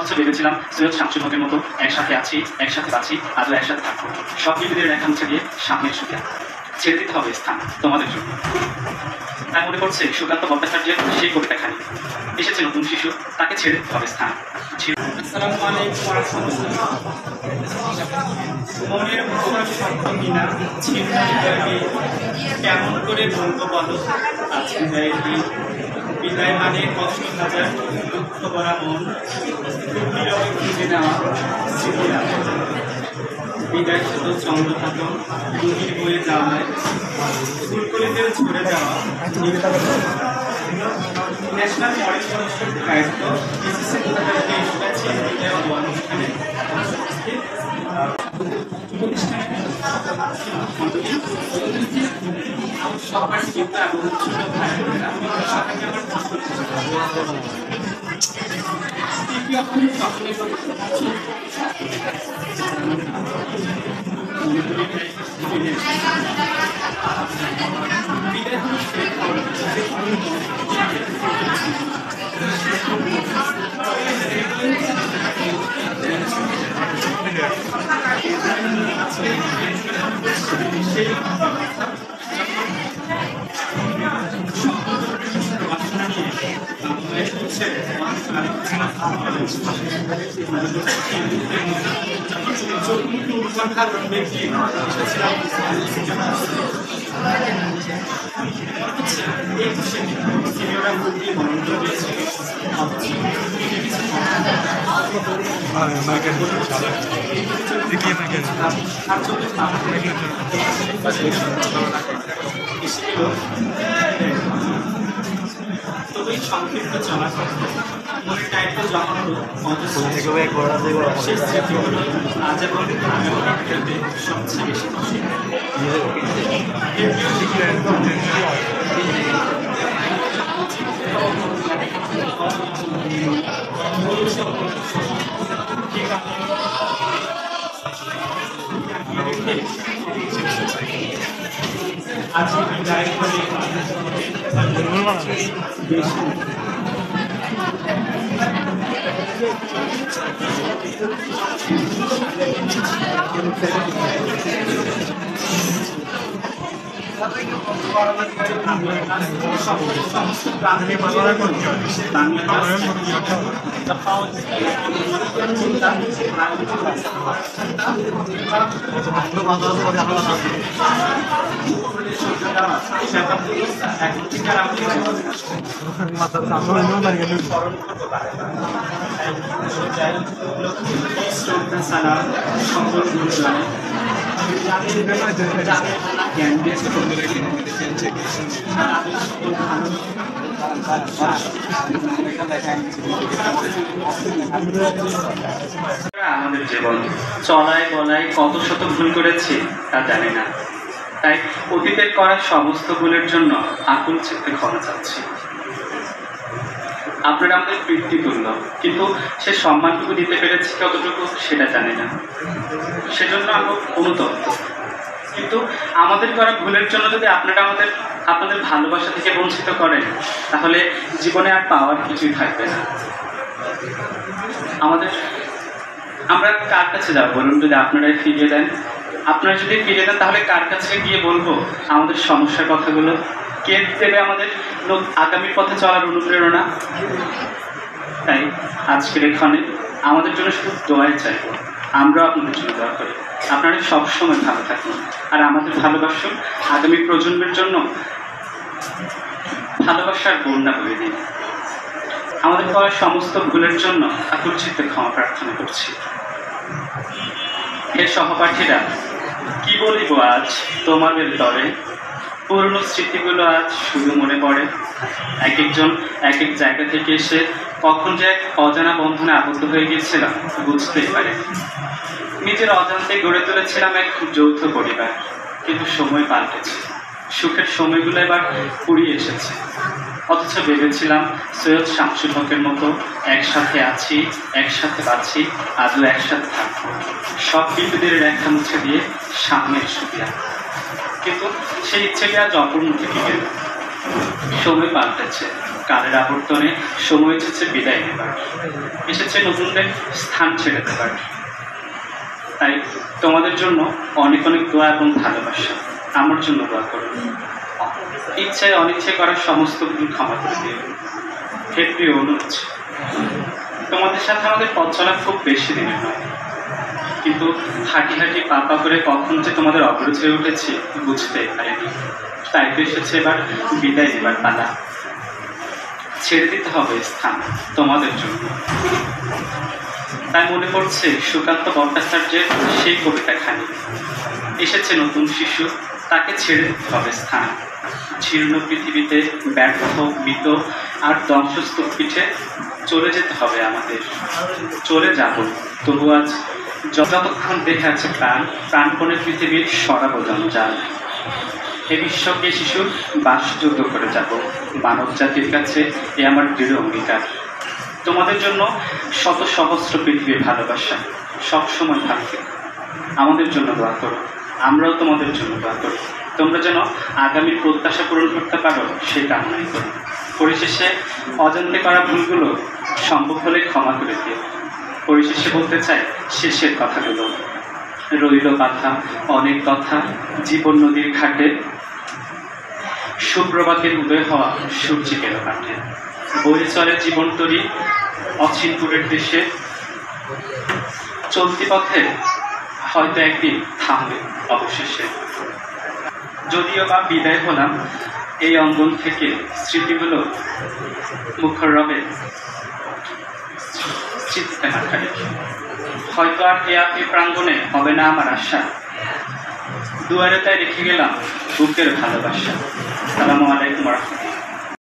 অথচ ভেবেছিলাম সৈয়দ শামসুল হকের মতো একসাথে আছি, একসাথে বাঁচি, আজও একসাথে থাকবো। সব বিরোধীদের রেখা মুছে দিয়ে সামনের সুবিধা ছেড়ে দিতে হবে স্থান তোমাদের জন্য। তাই মনে করছে সুকান্ত ভট্টাচার্যের সেই কবিতা খানি এসেছে নতুন শিশু, তাকে ছেড়ে দিতে হবে স্থান। মনের ভোর শব্দ কিনা কেমন করে বলবো বলো আজকে বিদায় মানে কষ্ট হাজার দুঃখ করা মন নীরবে খুঁজে নেওয়া স্মৃতিরা বিদায় শুধু চন্দ্রপাতন গভীর বয়ে যাওয়ায় ফুলকলিদের ঝরে যাওয়া ন্যাশনাল ফরেস্ট কমিশন দায়িত্ব বিসিসি 2023 বিদায় অনুষ্ঠানে সবার চিন্তা এবং ছোট ভাই সবাইকে তবেই সংক্ষিপ্ত চলাচল মনে দায়িত্ব জমানো সেই স্মৃতিগুলো আজ এবং আগামী সবচেয়ে বেশি খুশি আজকে বিদায় করে আমাদের জীবন চলায় বলায় কত শত ভুল করেছি তা জানি না, তাই অতীতের করা সমস্ত ভুলের জন্য আকুল চিত্তে ক্ষমা চাচ্ছি। আপনারা আমাদের পিতৃতুল্য, কিন্তু সে সম্মানটুকু দিতে পেরেছি কতটুকু সেটা জানি না, সেজন্য আমরা অনুতপ্ত। কিন্তু আমাদের করা ভুলের জন্য যদি আপনারা আপনাদের ভালোবাসা থেকে বঞ্চিত করেন, তাহলে জীবনে আর পাওয়ার কিছুই থাকবে না। আমরা কার কাছে যাবো বলুন? যদি আপনারাই ফিরিয়ে দেন, আপনারা যদি ফিরিয়ে দেন, তাহলে কার কাছে গিয়ে বলবো আমাদের সমস্যার কথাগুলো? কে দেবে আমাদের আগামীর পথে চলার অনুপ্রেরণা? তাই আজকের এখানে আমাদের জন্য শুধু দোয়াই চাইব, আমরাও আপনাদের জন্য দোয়া করি। আপনারা সবসময় ভালো থাকুন, আর আমাদের ভালোবাসুন। আগামী প্রজন্মের জন্য ভালোবাসার বন্যা বলে দিন। আমাদের করা সমস্ত ভুলের জন্য আকুল চিত্তে ক্ষমা প্রার্থনা করছি। হে সহপাঠীরা, কি বলিব আজ তোমাদের তরে? পুরনো স্মৃতিগুলো আজ শুধু মনে পড়ে। এক একজন এক এক জায়গা থেকে এসে কখন যে এক অজানা বন্ধনে আবদ্ধ হয়ে গিয়েছিলাম বুঝতেই পারি। নিজের অজান্তে গড়ে তুলেছিলাম এক যৌথ পরিবার, কিন্তু সময় পাল্টেছে। সুখের সময়গুলো এবার ফুরিয়ে এসেছে। অথচ ভেবেছিলাম সৈয়দ শামসুল হকের মতো একসাথে আছি, একসাথে বাঁচি, আজও একসাথে থাকবো। সব বিরোধীদের রেখা মুছে দিয়ে সামনের সুবিধা, কিন্তু সেই ইচ্ছেটি আজ অপূর্ণ থেকে গেল। সময় পাল্টেছে, কালের আবর্তনে সময় এসেছে বিদায় নেবার, এসেছে নতুনদের স্থান ছেড়ে দেবার। তাই তোমাদের জন্য অনেক অনেক দোয়া এবং ভালোবাসা। আমার জন্য দোয়া করো। ইচ্ছায় অনিচ্ছায় করার সমস্ত ভুল ক্ষমা করে দিও। হে প্রিয় অনুজ, তোমাদের সাথে আমাদের পথ চলা খুব বেশি দিনের নয়, কিন্তু হাঁটি হাঁটি পা পা করে কখন যে তোমাদের অগ্রজ হয়ে উঠেছি বুঝতে পারিনি। তাই তো এসেছে এবার বিদায় নেবার পালা। ছেড়ে দিতে হবে স্থান তোমাদের জন্য। তাই মনে পড়ছে সুকান্ত ভট্টাচার্যের সেই কবিতাখানি, এসেছে নতুন শিশু, তাকে ছেড়ে দিতে হবে স্থান। জীর্ণ পৃথিবীতে ব্যর্থ মৃত আর ধ্বংসস্তূপ পিঠে চলে যেতে হবে আমাদের। চলে যাব, তবু আজ যতক্ষণ দেখে আছে প্রাণ, প্রাণপণে পৃথিবীর সরাব জঞ্জাল। এ বিশ্বকে শিশুর বাসযোগ্য করে যাব মানব জাতির কাছে, এ আমার দৃঢ় অঙ্গীকার। তোমাদের জন্য শত সহস্র পৃথিবীর ভালোবাসা সবসময় থাকবে। আমাদের জন্য দোয়া করো, আমরাও তোমাদের জন্য দোয়া করি। তোমরা যেন আগামীর প্রত্যাশা পূরণ করতে পারো সেই কামনাই করি। পরিশেষে অজান্তে করা ভুলগুলো সম্ভব হলে ক্ষমা করে দিও। পরিশেষে বলতে চাই শেষের কথাগুলো। রইল কথা অনেক কথা জীবন নদীর ঘাটে, সুপ্রভাতের উদয় হওয়া সূর্যিকের কাঠে। বয়ে চলে জীবন তরী অচিনপুরের দেশে, চলতি পথে হয়তো একদিন থামবে অবশেষে। যদিও বা বিদায় হলাম এই অঙ্গন থেকে, স্মৃতিগুলো মুখর রবে স্মৃতিতে মাথা রেখে। হয়তো আর এই প্রাঙ্গণে হবে না আমার আশা, দুয়ারে তাই রেখে গেলাম বুকের ভালোবাসা। আসসালামু আলাইকুম ওয়া রাহমাতুল্লাহ।